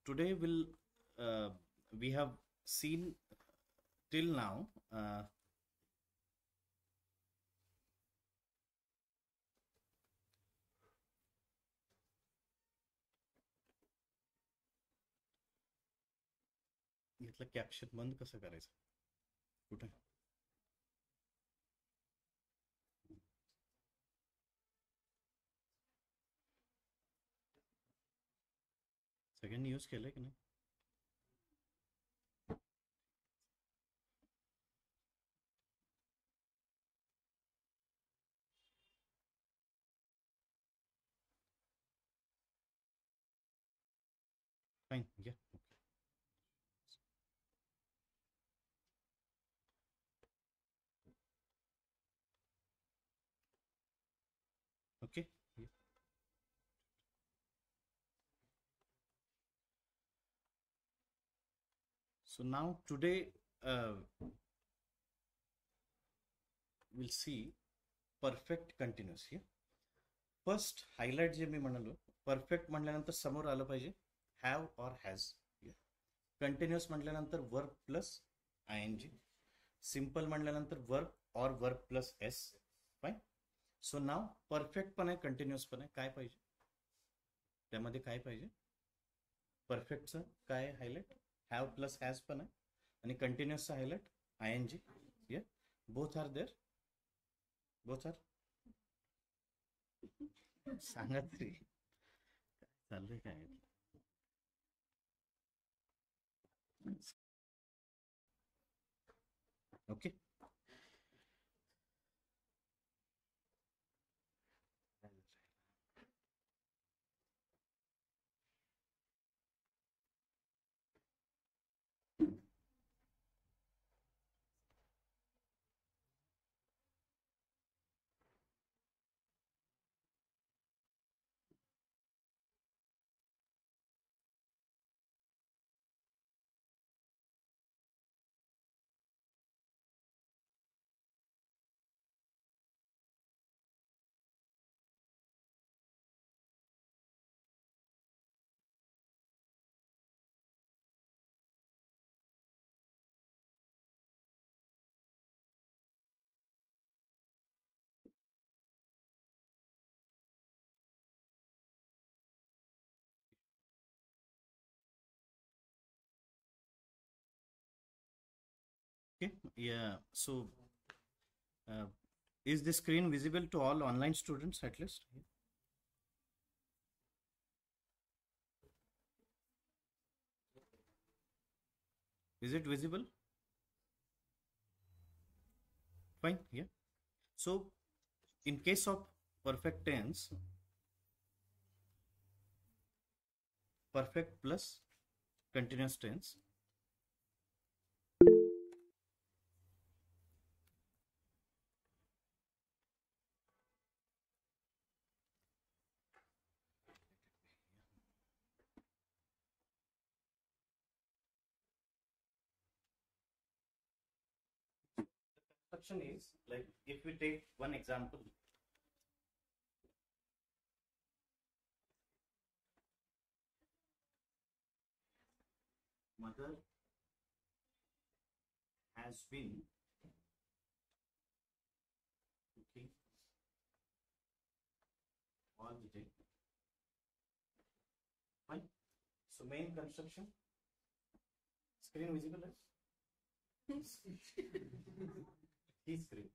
today we have seen till now इथलं caption बंद कसं करायचं कुठे सगळ्यांनी यूज केलंय की नाही फाईन घ्या okay so now today we'll see perfect continuous here first highlight जे मी म्हणालो परफेक्ट म्हटल्यानंतर समोर आलं पाहिजे हॅव और हॅज कंटिन्युअस म्हटल्यानंतर verb plus I N G simple म्हटल्यानंतर वर्ब और verb plus S fine so now perfect पण आहे कंटिन्युअस पण आहे काय पाहिजे त्यामध्ये काय पाहिजे परफेक्टचं काय हायलाइट हॅव प्लस हॅज पण आहे आणि कंटिन्युअसचं हायलाइट आय एन जी या both are there both are सांगा तरी काय चाललंय काय okay Okay, yeah. So, is the screen visible to all online students at least? Is it visible? Fine, yeah. So, in case of perfect tense, perfect plus continuous tense. Construction is like if we take one example. Mother has been cooking all the day. Fine. So main construction. Screen visible? He screen.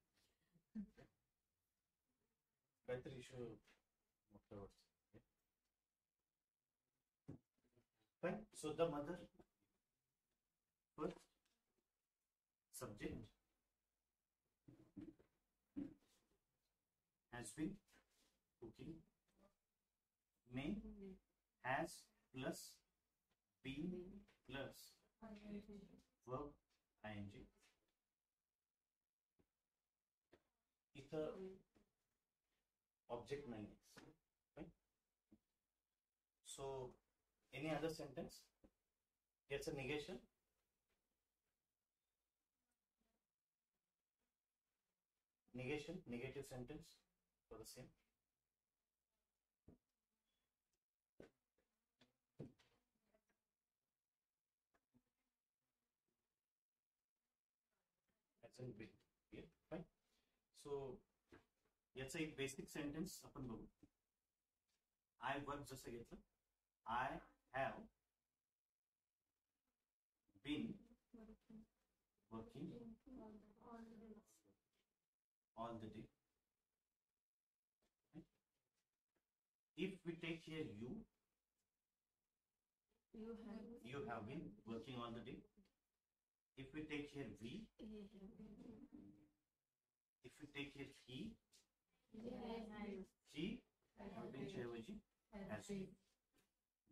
Better issue afterwards. Fine. So the mother first subject has been cooking. Main has plus been plus verb ing. इथं object नाही आहे. Fine. So any other sentence gets a negation. Negation, negative sentence for the same. Hasn't been. Fine. So याचं एक basic sentence आपण बघू. आय work जसं घेतलं, I have been working all the day. If we take here you have been working all the day. If we take here we, if we take here he have been ऐवजी has been,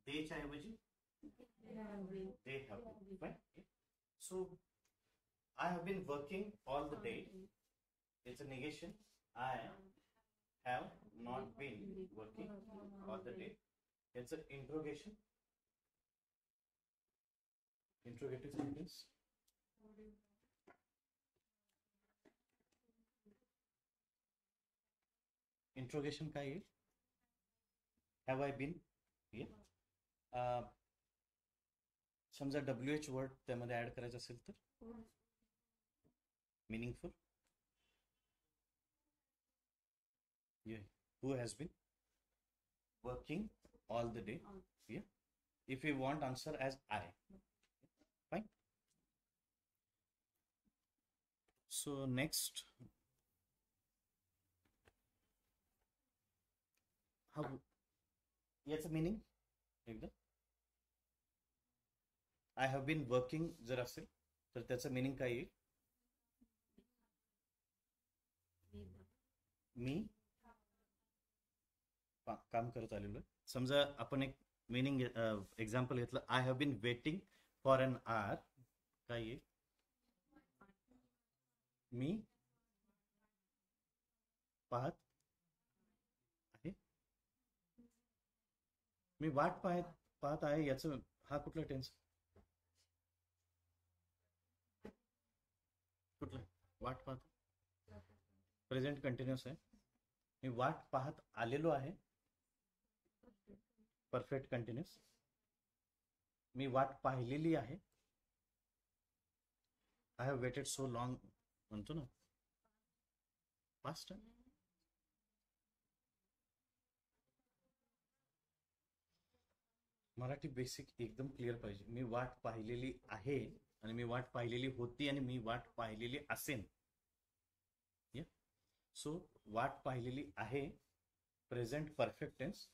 they ऐवजी they have been. Right? So I have been working all the day. It's a negation. I have not been working all the day. It's an interrogation. Interrogative sentence. Interrogation काय येईल? Have I been? Yeah. समजा WH word त्यामध्ये add करायचं असेल तर meaningful. Yeah. Who has been working all the day? Yeah. If we want answer as I. Fine. So next, how? याचं meaning एकदा. I have been working जर असेल तर त्याचं meaning काय येईल? मी काम करत आलेलो आहे. समजा आपण एक मीनिंग एक्झाम्पल घेतलं, I have been waiting for an hour. काय येईल? मी पाहत आहे, मी वाट पाहत आहे. याचं हा कुठला टेन्स? कुठला? वाट पाहत, प्रेझेंट कंटिन्युअस आहे. मी वाट पाहत आलेलो आहे, परफेक्ट कंटिन्युअस. मी वाट पाहिलेली आहे, I have waited so long म्हणतो ना, पास्ट. मराठी बेसिक एकदम क्लिअर पाहिजे. मी वाट पाहिलेली आहे आणि मी वाट पाहिलेली होती आणि मी वाट पाहिलेली असेन. सो वाट पाहिलेली आहे, प्रेझेंट परफेक्ट टेन्स.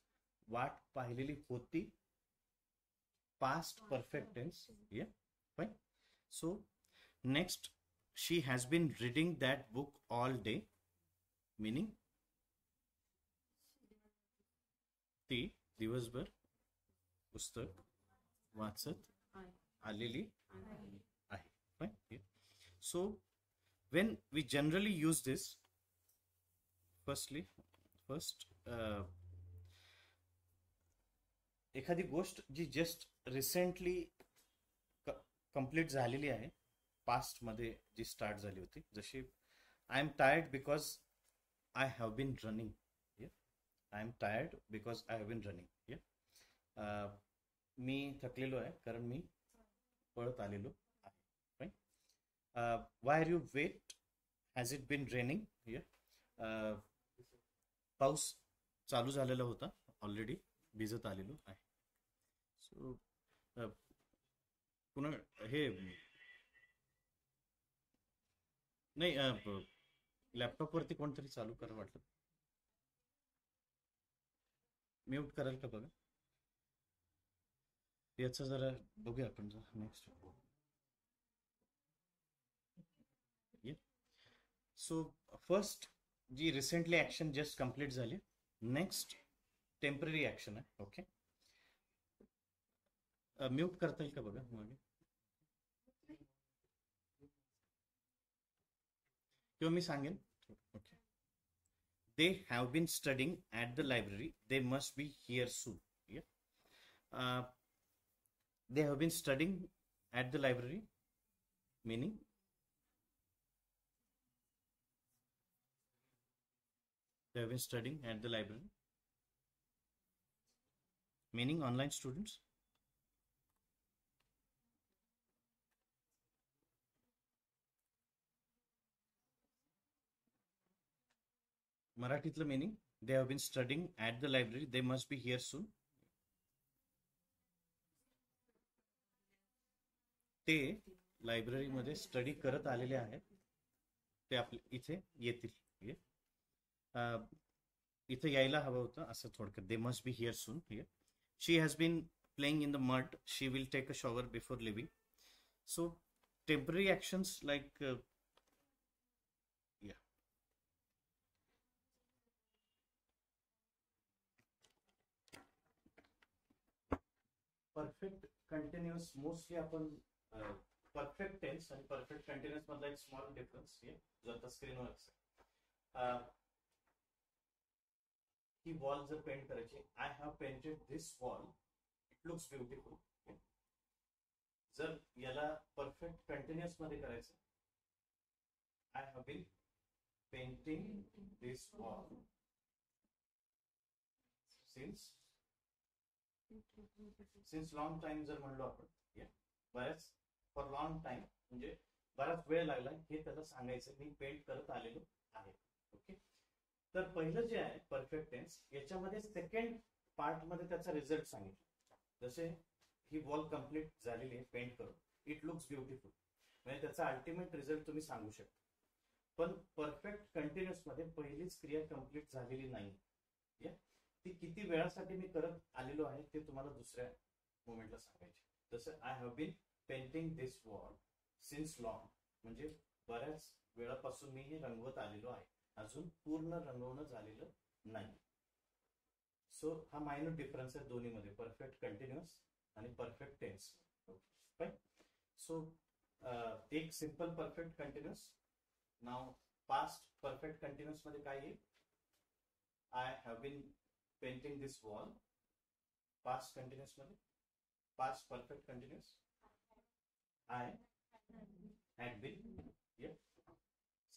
वाट पाहिलेली होती, past perfect tense. Yeah, fine. So next, she has been reading that book all day, meaning ती दिवसभर पुस्तक वाचत आलेली आहे. Fine. Yeah. So when we generally use this, first एखादी गोष्ट जी जस्ट रिसेंटली कंप्लीट झालेली आहे, पास्ट मध्ये जी स्टार्ट झाली होती, जशी I am tired because I have been running. I am tired because I have been running. मी थकलेलो आहे कारण मी पळत आलेलो आहे. Why are you wet? Has it been raining? पाऊस चालू झालेला होता, ऑलरेडी भिजत आलेलो आहे. सो पुन्हा हे नाही, लॅपटॉपवरती कोणतरी चालू करा वाटलं. म्यूट कराल का बघा. याचं जरा बघूया आपण नेक्स्ट. सो फर्स्ट जी रिसेंटली ऍक्शन जस्ट कंप्लीट झाली. नेक्स्ट टेम्पररी ऍक्शन आहे. ओके, म्यूट करता येईल का बघा मागे, किंवा मी सांगेन. Okay, they have been studying at the library, they must be here soon. They have been studying at the library, meaning they have been studying at the library, meaning online students. मराठीतलं meaning, they have been studying at the library, they must be here soon. ते लायब्ररीमध्ये study करत आलेले आहेत, ते आपले इथे येतील. इथे यायला हवं होतं असं थोडक्यात. They must be here soon. She has been playing in the mud, she will take a shower before leaving. So temporary actions like perfect continuous, mostly आपण परफेक्ट टेन्स आणि परफेक्ट कंटिन्युअस मधला एक स्मॉल डिफरन्स जो आता स्क्रीनवर असेल. ही wall जर paint करायची, I have painted this wall, it looks beautiful. जर याला परफेक्ट कंटिन्युअस मध्ये करायचं, I have been painting this wall since long time जर म्हणलो आपण, बऱ्याच फॉर लॉंग टाइम म्हणजे बराच वेळ लागला हे त्याला सांगायचं, मी पेंट करत आलेलो आहे. ओके. तर पहिलं जे आहे परफेक्ट टेन्स, याच्यामध्ये सेकंड पार्ट मध्ये त्याचा रिझल्ट सांगितला. जसे ही वॉल कम्प्लीट झालेली आहे पेंट करून, इट लुक्स ब्युटिफुल, म्हणजे त्याचा अल्टिमेट रिझल्ट तुम्ही सांगू शकता. पण परफेक्ट कंटिन्युअस मध्ये पहिलीच क्रिया कम्प्लीट झालेली नाही, ती किती वेळासाठी मी करत आलेलो आहे ते तुम्हाला दुसऱ्या मोमेंटला सांगायचे. जसं I have been painting this wall since long, म्हणजे बऱ्याच वेळापासून मी हे रंगवत आलेलो आहे, अजून पूर्ण रंगवणं झालेलं नाही. सो हा मायनर डिफरन्स आहे दोन्हीमध्ये, परफेक्ट कंटिन्युअस आणि परफेक्ट टेन्स. सो एक simple perfect continuous. Now past perfect continuous मध्ये काय येईल? I have been painting this wall. Past continuous मध्ये, past perfect continuous, I had been.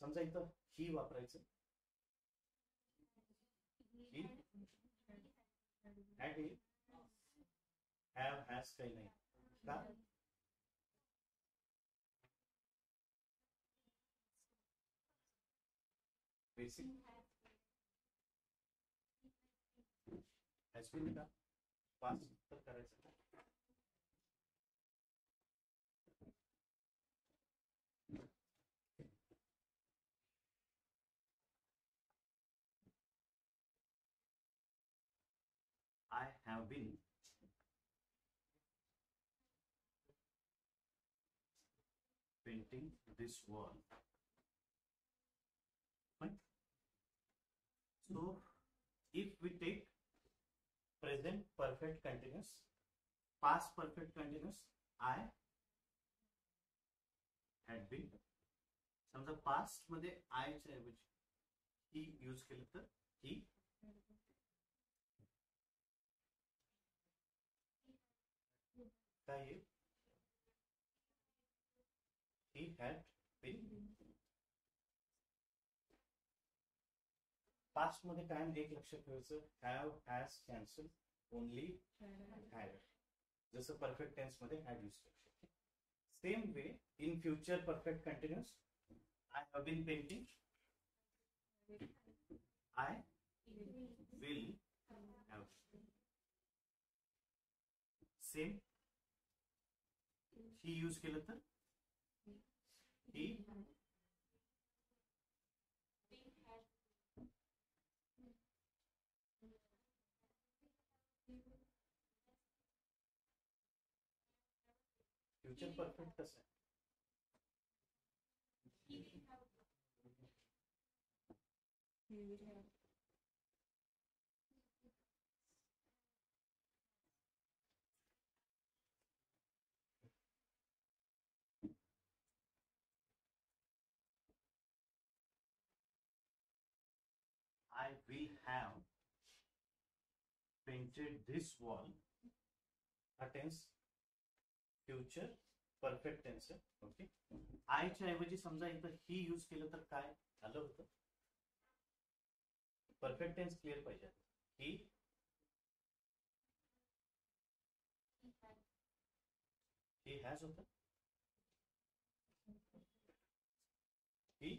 समजा इथं ही वापरायचं, ही हॅड येईल, हॅव हॅज काही नाही का? बेसिक हॅज बीन का पास्ट तर करायचं. I have been painting this wall. Fine. So, if we take present perfect continuous, past perfect continuous, I had been. समजा past मध्ये I च्या ऐवजी he यूज केलं तर he काय येईल? He had been. पास्ट मध्ये कायम एक लक्षात ठेवायचं, have has cancel, only had. जसं परफेक्ट टेन्स मध्ये हॅड यूज करू. Same way in future perfect continuous, I have been painting, I will have. Same ही यूज केलं तर ही फ्युचर परफेक्ट कसं आहे? I will have painted this wall. हा tense future perfect tense आहे. Okay. आय च्या ऐवजी समजा इथं ही यूज केलं तर काय आलं होतं? परफेक्ट टेन्स क्लिअर पाहिजे. ही हॅज होतं, ही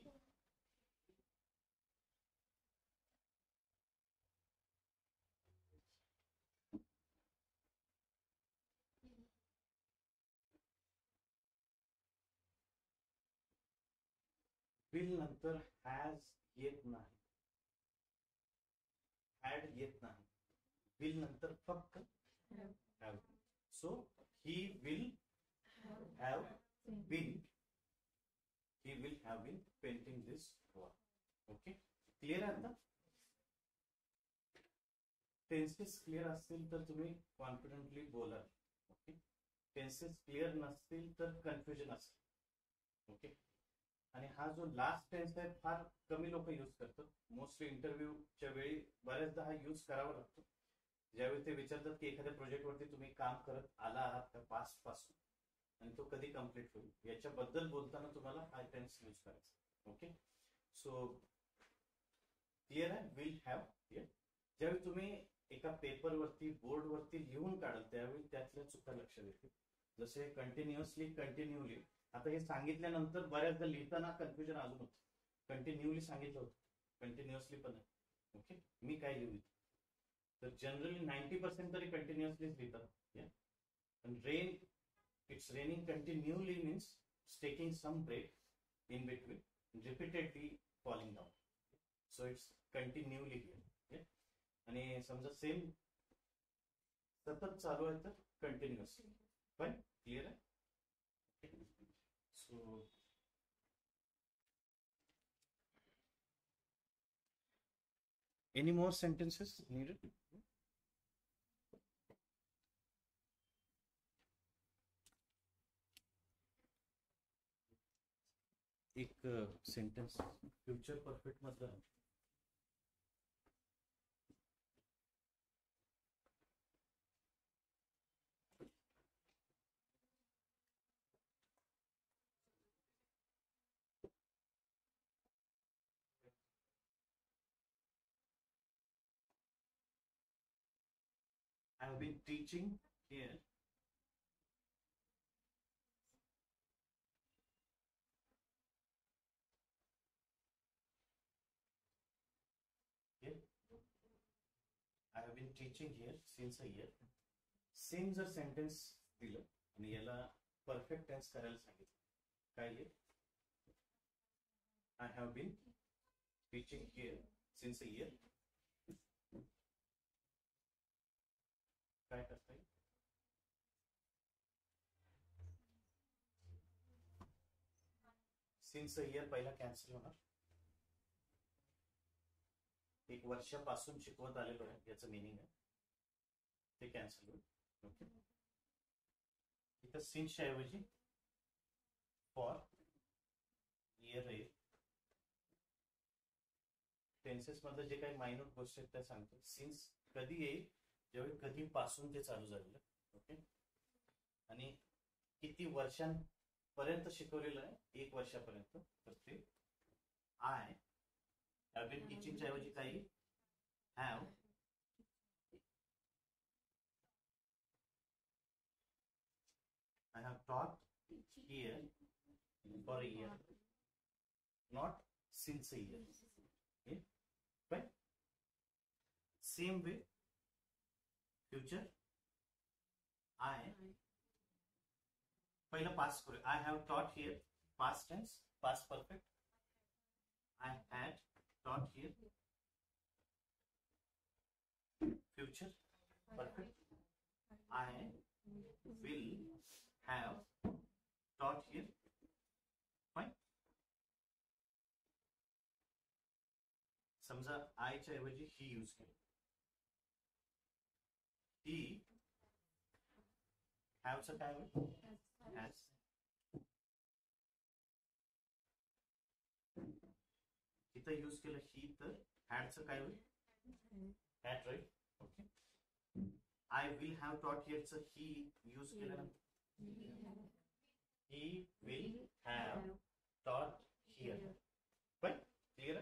विल नंतर हॅज येत नाही, हॅड येत नाही, विल नंतर फक्त have. So he will have been, he will have been painting this wall. Okay, clear आहे आता. टेन्सेस क्लिअर असतील तर तुम्ही कॉन्फिडेंटली बोलाल. ओके, टेन्सेस क्लिअर नसतील तर कन्फ्युजन असेल. ओके, आणि हा जो लास्ट टेन्स आहे फार कमी लोक यूज करतात. मोस्टली इंटरव्ह्यूच्या वेळी बऱ्याचदा हा यूज करावा लागतो. ज्यावेळी ते विचारतात की एखाद्या प्रोजेक्टवरती तुम्ही काम करत आला आहात का पास्ट पासून आणि तो कधी कम्प्लीट होईल, याच्याबद्दल बोलताना तुम्हाला हा टेन्स यूज करायचा. ओके, सो क्लिअर आहे. Will have. ज्यावेळी तुम्ही एका पेपरवरती बोर्डवरती लिहून काढाल त्यावेळी त्यातल्या चुका लक्षात येतील. जसे कंटिन्युअसली, कंटिन्यूली. आता हे सांगितल्यानंतर बऱ्याचदा लिहिताना कन्फ्युजन अजून होतं. कंटिन्यूली सांगितलं होतं, कंटिन्युअसली पण आहे. ओके, मी काय लिहू तर जनरली 90% तरी कंटिन्युअसलीच लिहितात. पण rain, it's raining continually means taking some break in between, repeatedly falling down. So it's continually here. Okay? आणि समजा सेम सतत चालू आहे तर कंटिन्युअसली. पण क्लिअर आहे. So any more sentences needed? एक सेंटेन्स फ्युचर परफेक्ट मधलं. I have been teaching here I have been teaching here since a year. Same जर सेंटेन्स दिलं आणि याला परफेक्ट टेन्स करायला सांगितलं, काय येईल? I have been teaching here since a year. काय करता येईल? सिन्स अ इयर पहिला कॅन्सल होणार. एक वर्षापासून शिकवत आलेलो आहे याचं मिनिंग आहे, ते कॅन्सल होईल. ओके, इथं सिन्सच्या ऐवजी फॉर इयर येईल. टेन्सेस मधलं जे काही मायन्यूट गोष्टी आहेत त्या सांगतो. सिन्स कधी येईल? ज्यावेळी कधीपासून ते चालू झालेलं. ओके, आणि किती वर्षांपर्यंत शिकवलेलं आहे? 1 वर्षापर्यंत. तर ते आय हॅव बीन टीचिंगच्या ऐवजी काही have I have taught here for a year, not since a year. Okay, right? Same way, future. I पहिला past करू. I have taught here, past tense, past perfect. I had taught here, future perfect. I will have taught here. Fine. समजा आयच्या ऐवजी ही use केलं. ही हॅवचं काय होईल? Has. इथं use केलं ही तर हॅडचं काय होईल? Had, right? Okay, I will have taught हिअरचं ही यूज केल्यानंतर he will have taught here. Right? Clear?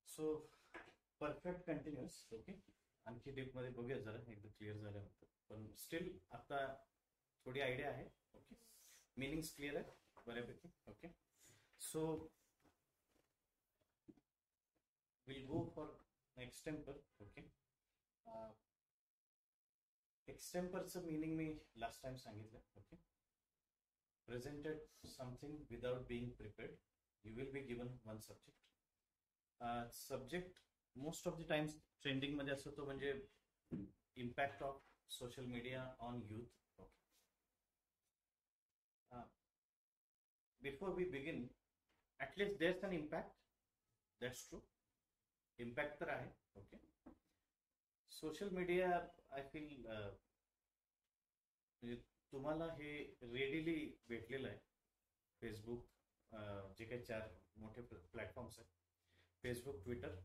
So perfect continuous. Okay, आणखी डीप मध्ये बघूया जरा एकदा क्लिअर झाल्यानंतर. पण स्टील आता थोडी आयडिया आहे. ओके, मीनिंग्स क्लिअर आहे बऱ्यापैकी. Okay, so will go for extempore. Okay, एक्सटेम्परचं मीनिंग मी लास्ट टाइम सांगितलं. Okay, presented something without being prepared. you will be given one subject. Subject most of the times trending मध्ये असतो तो म्हणजे impact of social media on youth. Okay. Before we begin, at least there's an impact. That's true. Impact तर आहे. Okay. Social media, I feel तुम्हाला हे readily भेटलेलं आहे. Facebook, जे काही 4 मोठे प्लॅटफॉर्म्स आहेत, Facebook, Twitter,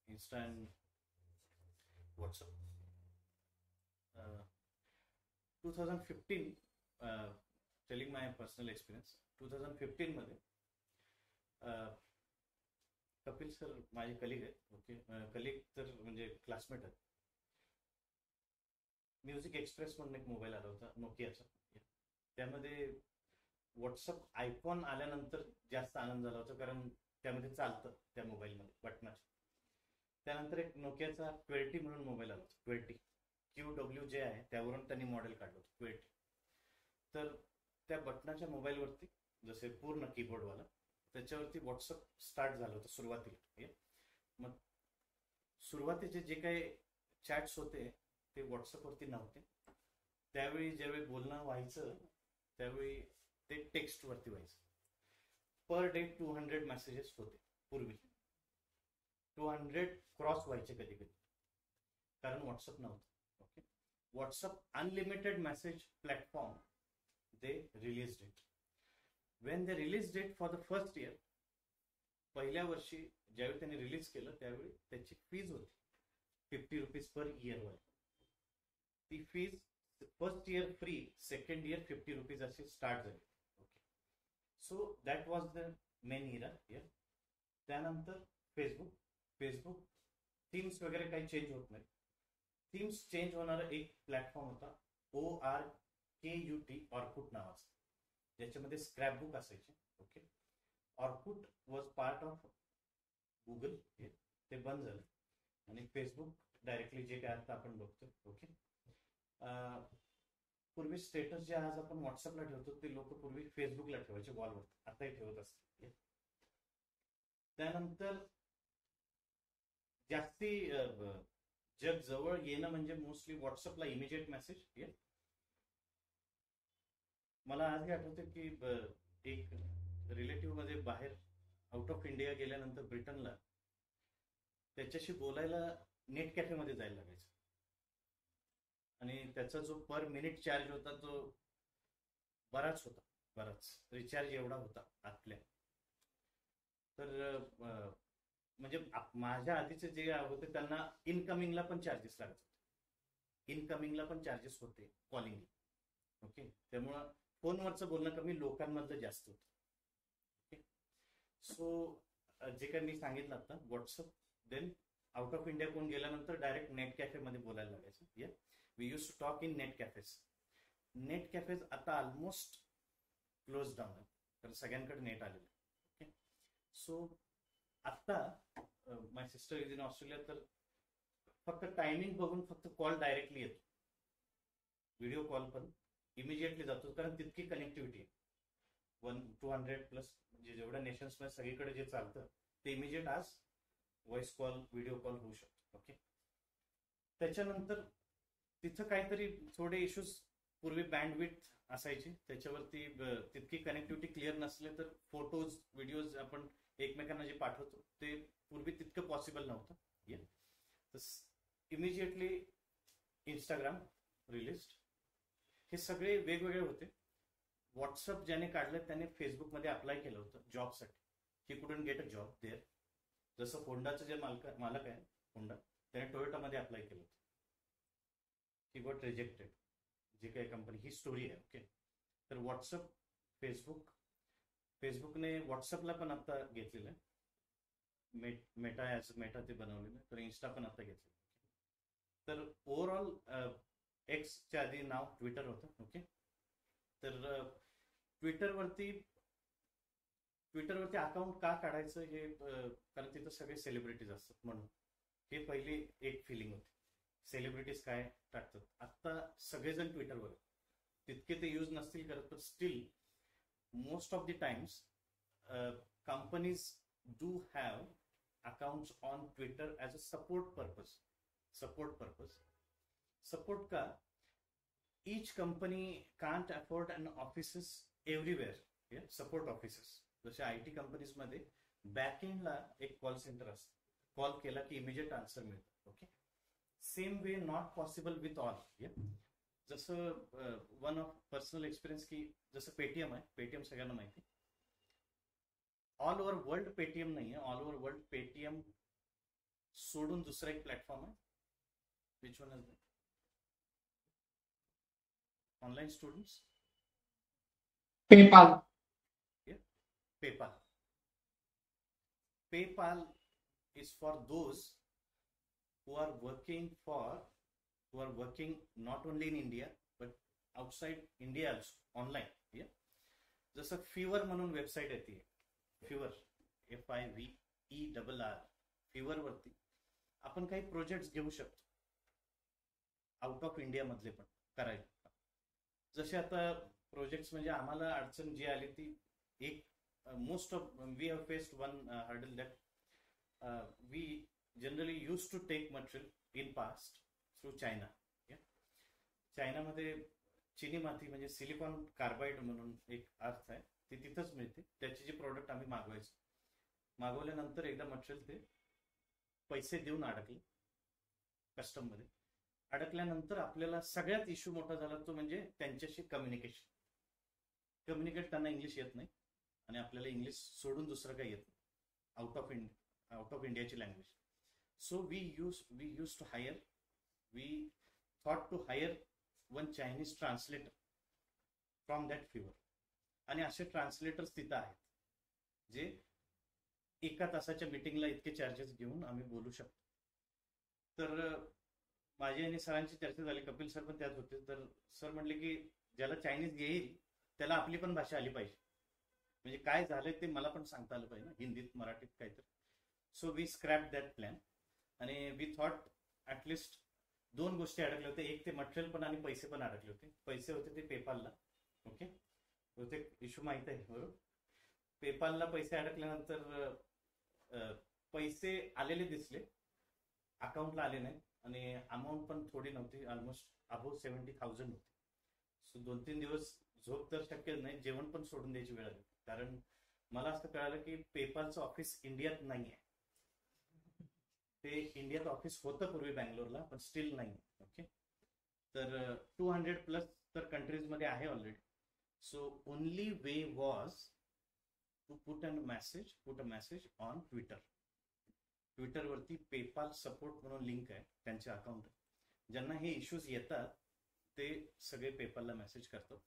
Insta and WhatsApp. 2015, telling my personal experience, 2015 मध्ये Kapil sir माझे कलिग आहेत. ओके, कलिग तर म्हणजे क्लासमेट आहेत. म्युझिक एक्सप्रेस म्हणून एक मोबाईल आला होता नोकियाचा. त्यामध्ये व्हॉट्सअप आयकॉन आल्यानंतर जास्त आनंद झाला होता, कारण त्यामध्ये चालतं त्या मोबाईलमध्ये बटनाच्या. त्यानंतर एक नोकियाचा क्वेर्टी म्हणून मोबाईल आला होता. क्वेर्टी, QW जे आहे त्यावरून त्यांनी मॉडेल काढलं होतं क्वेर्टी. तर त्या बटनाच्या मोबाईलवरती जसे पूर्ण कीबोर्डवाला, त्याच्यावरती व्हॉट्सअप स्टार्ट झालं होतं सुरुवातीला. मग सुरुवातीचे जे काही चॅट्स होते ते व्हॉट्सअपवरती नव्हते. त्यावेळी ज्यावेळी बोलणं व्हायचं त्यावेळी ते टेक्स्टवरती व्हायचं. पर डे 200 मेसेजेस होते पूर्वी. 200 क्रॉस व्हायचे कधी कधी, कारण व्हॉट्सअप नव्हतं. Okay, WhatsApp unlimited message platform they released it. When they released it for the first year, पहिल्या वर्षी ज्यावेळी त्यांनी रिलीज केलं त्यावेळी त्याची फीज होती ₹50 पर इयर वर. ती fees first year free, second year ₹50 अशी स्टार्ट झाली. Okay, so that was the main era. त्यानंतर फेसबुक थीम्स वगैरे काही चेंज होत नाही. थीम्स चेंज होणारा एक प्लॅटफॉर्म होता ORKUT, ऑर्कुट नावाचा, ज्याच्यामध्ये स्क्रॅपबुक असायचे. Okay, Orkut was part of Google. ते बंद झालं आणि फेसबुक डायरेक्टली जे काय आता आपण बघतो. ओके, पूर्वी स्टेटस जे आज आपण व्हॉट्सअपला ठेवतो ते लोक पूर्वी फेसबुकला ठेवायचे वॉलवर, आताही ठेवत असतात. त्यानंतर जास्ती जग जवळ येणं म्हणजे मोस्टली व्हॉट्सअपला इमिजिएट मेसेज. मला आज हे आठवतं की एक रिलेटिव्ह मध्ये बाहेर आउट ऑफ इंडिया गेल्यानंतर ब्रिटनला, त्याच्याशी बोलायला नेट कॅफेमध्ये जायला लागायचं आणि त्याचा जो पर मिनिट चार्ज होता तो बराच रिचार्ज एवढा होता आपल्या. तर म्हणजे माझ्या आधीचे जे होते त्यांना इनकमिंगला पण चार्जेस लागत होते. इनकमिंगला पण चार्जेस होते कॉलिंगला. ओके, त्यामुळं फोनवरचं बोलणं कमी, लोकांमधलं जास्त होतं. ओके, सो जे काही मी सांगितलं आता WhatsApp, then out of India कोण गेल्यानंतर डायरेक्ट नेट कॅफेमध्ये बोलायला लागायचं. We use to talk in net cafes. Net cafes आता ऑलमोस्ट क्लोज डाऊन आहे, कारण सगळ्यांकडे नेट आलेलं आहे. ओके, सो आता my sister is in Australia, तर फक्त टायमिंग बघून फक्त कॉल डायरेक्टली येतो. व्हिडिओ कॉल पण इमिजिएटली जातो, कारण तितकी कनेक्टिव्हिटी आहे. 200 प्लस म्हणजे जेवढ्या नेशन्समध्ये सगळीकडे जे चालतं ते इमिजिएट आज व्हॉइस कॉल, व्हिडिओ कॉल होऊ शकतो. ओके, त्याच्यानंतर तिथं काहीतरी थोडे इश्यूज, पूर्वी बँडविड्थ असायची, त्याच्यावरती तितकी कनेक्टिव्हिटी क्लिअर नसले तर फोटोज, व्हिडिओज आपण एकमेकांना जे पाठवतो ते पूर्वी तितकं पॉसिबल नव्हतं. Immediately Instagram release. हे सगळे वेगवेगळे होते. व्हॉट्सअप ज्याने काढलं त्याने फेसबुकमध्ये अप्लाय केलं होतं जॉबसाठी. He couldn't get a job there. जसं होंडाचं जे मालक आहे होंडा, त्याने टोयोटामध्ये अप्लाय केलं होतं. He got rejected. जी काही कंपनी, ही स्टोरी आहे. ओके, तर व्हॉट्सअप, फेसबुकने व्हॉट्सअपला पण आता घेतलेलं आहे. मेटा ते बनवलेलं आहे. तर इन्स्टा पण आता घेतलेलं. तर ओव्हरऑल एक्सच्या आधी नाव ट्विटर होतं. ओके, तर ट्विटरवरती अकाउंट का काढायचं हे, कारण तिथं सगळे सेलिब्रिटीज असतात म्हणून. हे पहिली एक फिलिंग होती, सेलिब्रिटीज काय टाकतात. आता सगळेजण ट्विटरवर, तितके ते यूज नसतील करत, पण steel most of the times companies do have accounts on Twitter as a support purpose. Support का each company can't afford an offices everywhere. Yeah, support offices. जसे IT कंपनीज मध्ये बॅकएंडला एक कॉल सेंटर असतं. Call केला की immediate answer मिळतो. Okay, same way not possible with all. जसं one of personal experience की जसं पेटीएम आहे, पेटीएम सगळ्यांना माहिती, ऑल ओव्हर वर्ल्ड पेटीएम नाही आहे. ऑल ओव्हर वर्ल्ड पेटीएम सोडून दुसरा एक प्लॅटफॉर्म आहे. Which one is online students? PayPal. PayPal is for those who are working not only in India but outside India also, online. Yeah, जसं fibre म्हणून website येते, fibre FIVERR, fibre वरती आपण काही प्रोजेक्ट्स घेऊ शकतो आउट ऑफ इंडिया मधले पण करायला. जसे आता प्रोजेक्ट्स म्हणजे आम्हाला अडचण जी आली ती एक most of we have faced one hurdle that we generally used to take material in past through China. China मध्ये चिनी माती म्हणजे सिलिकॉन कार्बाइड म्हणून एक अर्थ आहे, ती तिथंच मिळते. त्याचे जे प्रोडक्ट आम्ही मागवल्यानंतर एकदा मटेरियल ते पैसे देऊन अडकले कस्टम मध्ये. अडकल्यानंतर आपल्याला सगळ्यात इश्यू मोठा झाला तो म्हणजे त्यांच्याशी कम्युनिकेट त्यांना इंग्लिश येत नाही आणि आपल्याला इंग्लिश सोडून दुसरं काही येत नाही आउट ऑफ इंडियाची language. So we thought to hire one Chinese translator from that Fiverr. आणि असे ट्रान्सलेटर्स तिथं आहेत जे एका तासाच्या मीटिंगला इतके चार्जेस घेऊन आम्ही बोलू शकतो. तर माझी आणि सरांची चर्चा झाली, कपिल सर पण त्यात होते. तर सर म्हणले की ज्याला चायनीज येईल त्याला आपली पण भाषा आली पाहिजे, म्हणजे काय झालंय ते मला पण सांगता आलं पाहिजे ना, हिंदीत मराठीत काहीतरी. So we scrap that plan आणि वी थॉट ॲटलिस्ट दोन गोष्टी अडकल्या होत्या. एक ते मटेरियल पण आणि पैसे पण अडकले होते. पैसे होते ते पेपालला. ओके, होते इश्यू माहित आहे बरोबर. पेपालला पैसे अडकल्यानंतर पैसे आलेले दिसले, अकाउंटला आले नाही आणि अमाऊंट पण थोडी नव्हती, ऑलमोस्ट अबोव्ह 70,000 होती. सो 2-3 दिवस झोप तर शक्य नाही, जेवण पण सोडून द्यायची वेळ आली. कारण मला असं कळालं की पेपालचं ऑफिस इंडियात नाही आहे. ते इंडियात ऑफिस होतं पूर्वी बँगलोरला, पण स्टील नाही. ओके, तर 200+ तर कंट्रीज मध्ये आहे already. So only way was to put a message on Twitter. ट्विटरवरती पेपाल सपोर्ट म्हणून लिंक आहे, त्यांचे अकाउंट. ज्यांना हे इश्यूज येतात ते सगळे पेपालला मेसेज करतात.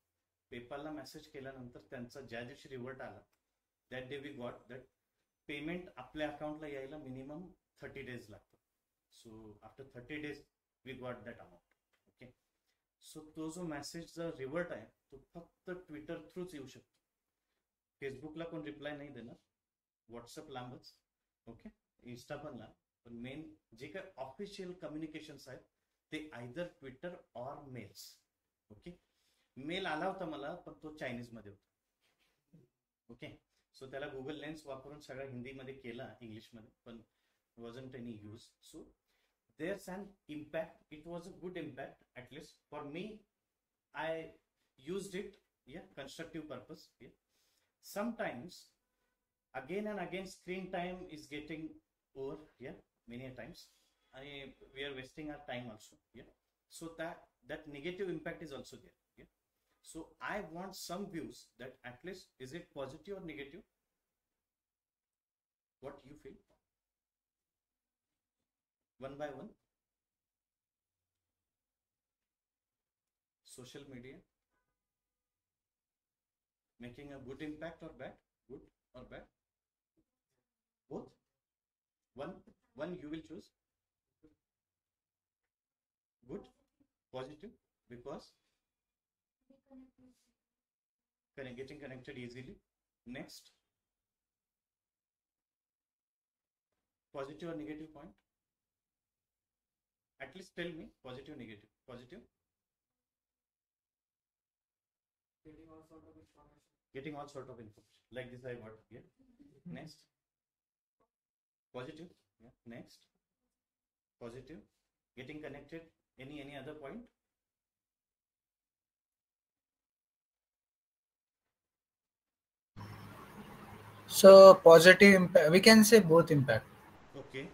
पेपालला मेसेज केल्यानंतर त्यांचा ज्या दिवशी रिव्हर्ट आला that day we got that payment आपल्या अकाउंटला यायला मिनिमम 30 days लागतात. So after 30 days we got that amount. Okay, so तो जो मेसेजचा रिव्हर्ट आहे तो फक्त ट्विटर थ्रूच येऊ शकतो. फेसबुकला कोण रिप्लाय नाही देणार, व्हॉट्सअप लांबच. ओके, इन्स्टा पण लांब. पण मेन जे काय ऑफिशियल कम्युनिकेशन्स आहेत ते either Twitter or mails. Okay, mail आला होता मला पण तो चायनीज मध्ये होता. ओके, सो त्याला गुगल लेन्स वापरून सगळा हिंदीमध्ये केला, इंग्लिशमध्ये, पण wasn't any use. So there's an impact. It was a good impact, at least for me. I used it, constructive purpose. Sometimes again and again screen time is getting over, many a times, and we are wasting our time also. So that negative impact is also there. So I want some views that at least is it positive or negative? What you feel? One by one. Social media making a good impact or bad? Good or bad? Both? One you will choose. Good, positive, because getting connected easily. Next, positive or negative point? At least tell me positive, negative. Positive. getting all sort of information. Like this I got here. Next. Positive. Yeah. Next. Positive. Getting connected. Any other point? So positive impact, we can say both impact. Okay.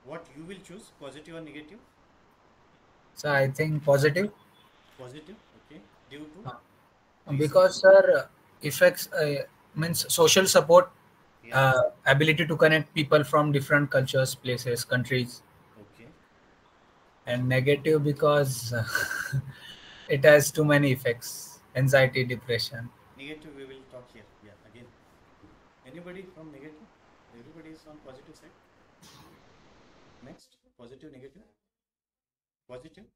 What you will choose, positive or negative? So I think positive. Positive. Okay. Due to reason. Because sir, effects means social support, Yeah. ability to connect people from different cultures, places, countries. Okay. And negative because it has too many effects, anxiety, depression. Negative we will talk here. Yeah. Again. Anybody from negative? Everybody is on positive side. Next. Positive, negative. Positive.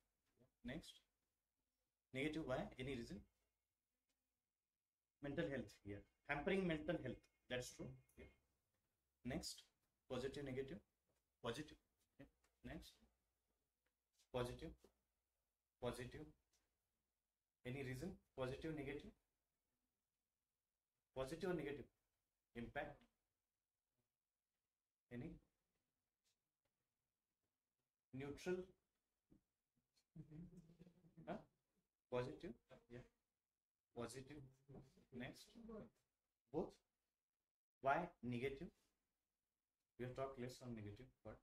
Next. Negative. Why? Any reason? Mental health here. Hampering mental health. That's true. Yeah. Next. Positive, negative. Positive. Yeah. Next. Positive. Positive. Any reason? Positive, negative. Positive or negative? Impact. Any? Neutral. Huh? Positive. Yeah. Positive. Next. Both. Why negative? We have talked less on negative, but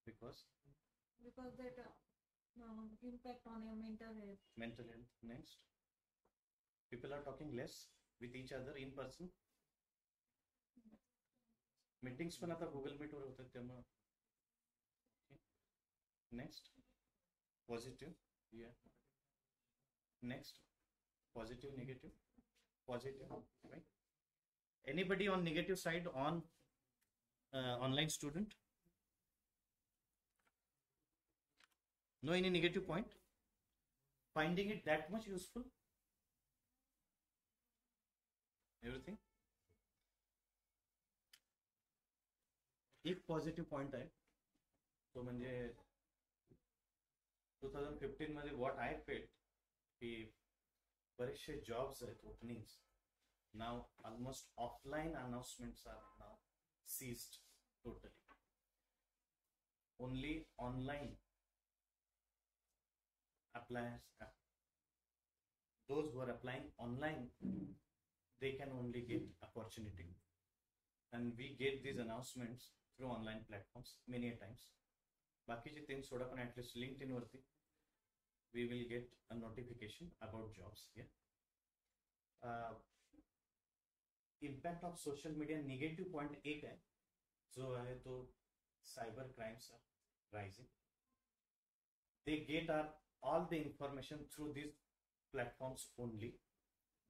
because that impact on your mental health. mental health. Next. People are talking less with each other in person. Meetings पण आता Google मीटवर होतात त्यामुळे. Next positive. या next positive negative. Positive right. Anybody on negative side on online student? No any negative point? Finding it that much useful? Everything? एक positive point आहे तो म्हणजे 2015 मध्ये व्हॉट आय फेल्ट की बरेचसे जॉब्स आहेत openings now almost offline announcements are now ceased totally. Only online appliers, those who are applying online, they can only get opportunity, and we get these announcements through online platforms many a times. बाकीचे तीन soda पण at least LinkedIn वरती we will get a notification about jobs. Yeah. Impact of social media negative point एक है जो है तो cyber crimes are rising. They get our all the information through these platforms only.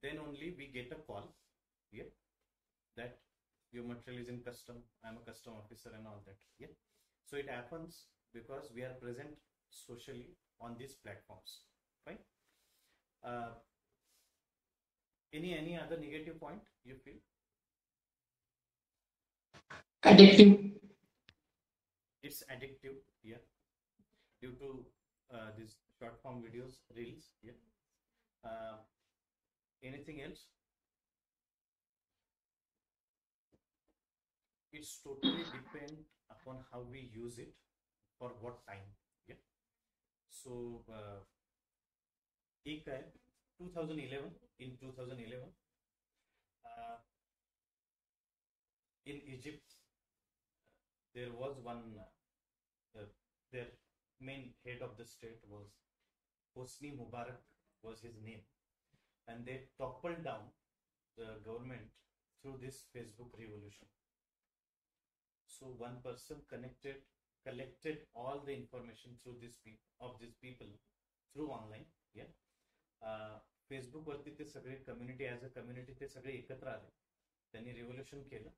Then only we get a call here that your material is in custom, I am a custom officer and all that. Yeah. So it happens because we are present socially on these platforms, right? Any other negative point you feel? Addictive. It's addictive. Yeah. Due to these short form videos, reels. Yeah. Anything else? It's totally depend upon how we use it for what time. Yeah. So एक है 2011. In 2011 in Egypt there was one their main head of the state was Hosni Mubarak was his name, and they toppled down the government through this Facebook revolution. So one person collected all the information through these people through online. Yeah. Facebook वरती ते सगळे community as a community ते सगळे एकत्र आले, त्यांनी revolution केलं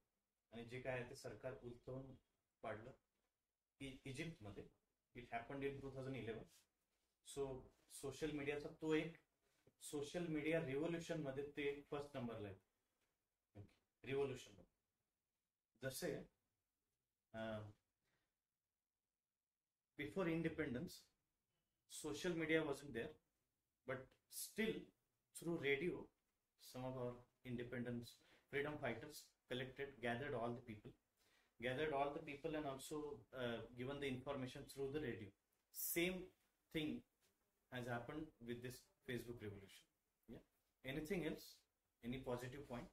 आणि जे काय आहे ते सरकार उलटवून पाडलं इजिप्तमध्ये. It happened in 2011. So social मीडियाचा तो एक सोशल मीडिया रिव्होल्युशन मध्ये ते फर्स्ट नंबरला आहे. रिव्होल्युशन मध्ये जसे before independence social media wasn't there, but still through radio some of our independence freedom fighters gathered all the people and also given the information through the radio. Same thing has happened with this Facebook revolution. Yeah. Anything else? Any positive point?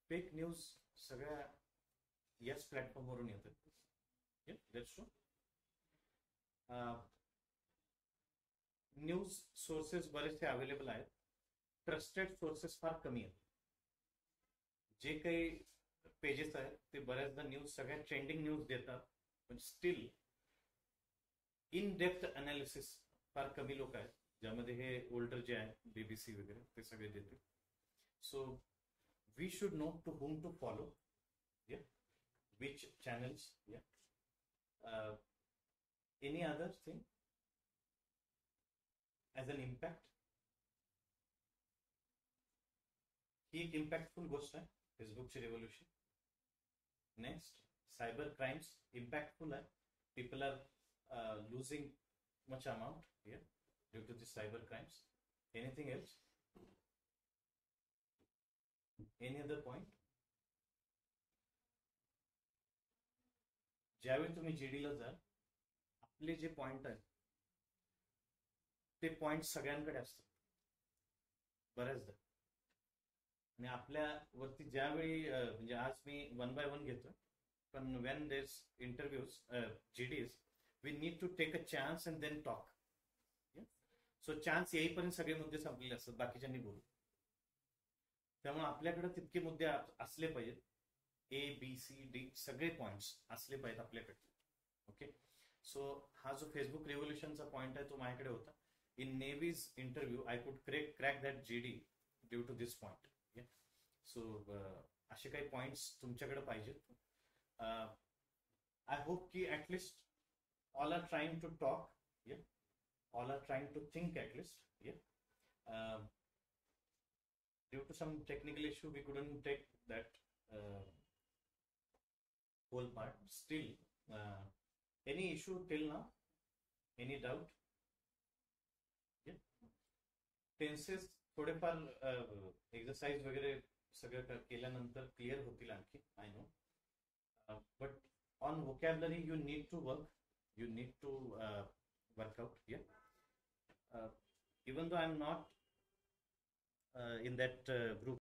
Fake news सगळ्या याच प्लॅटफॉर्मवरून येतात. That's true. News sources बरेचसे available आहेत. Trusted sources फार कमी आहेत. जे काही pages आहेत ते बऱ्याचदा न्यूज सगळ्या ट्रेंडिंग न्यूज देतात, पण स्टील इन डेप्थ अनालिसिस फार कमी लोक आहेत, ज्यामध्ये हे ओल्डर जे आहे BBC वगैरे ते सगळे देते. सो we should know to whom to follow, yeah, which channels, yeah. Any other thing as an impact? ही एक impactful गोष्ट आहे फेसबुकची revolution. Next, cyber crimes impactful आहे. People are losing much amount here due to the cyber crimes. Anything else? Any other point? ज्यावेळी तुम्ही जीडीला जाल, आपले जे point आहेत ते पॉइंट सगळ्यांकडे असतात बऱ्याचदा. आणि आपल्यावरती ज्यावेळी म्हणजे आज मी 1 by 1 घेतोय, पण when there interviews GDs we need to take a chance and then talk. So chance येईपर्यंत सगळे मुद्दे संपलेले असतात, बाकीच्यांनी बोलू. त्यामुळे आपल्याकडे तितके मुद्दे असले पाहिजेत. ABCD सगळे पॉइंट्स असले पाहिजेत आपल्याकडे. ओके. सो हा जो फेसबुक रेव्होल्युशनचा पॉइंट आहे तो माझ्याकडे होता. In Navy's interview I could crack that GD due to this point. So असे काही पॉइंट्स तुमच्याकडे पाहिजेत. आय होप की at least all are trying to talk, all are trying to think at least. Due to some technical issue, we couldn't take that whole part. Still, any issue till now? Any doubt? Yeah. Tenses थोडेफार exercise वगैरे सगळं केल्यानंतर clear होतील आणखी, I know. But on vocabulary you need to work. You need to work out. Yeah. Even though I'm not in that group,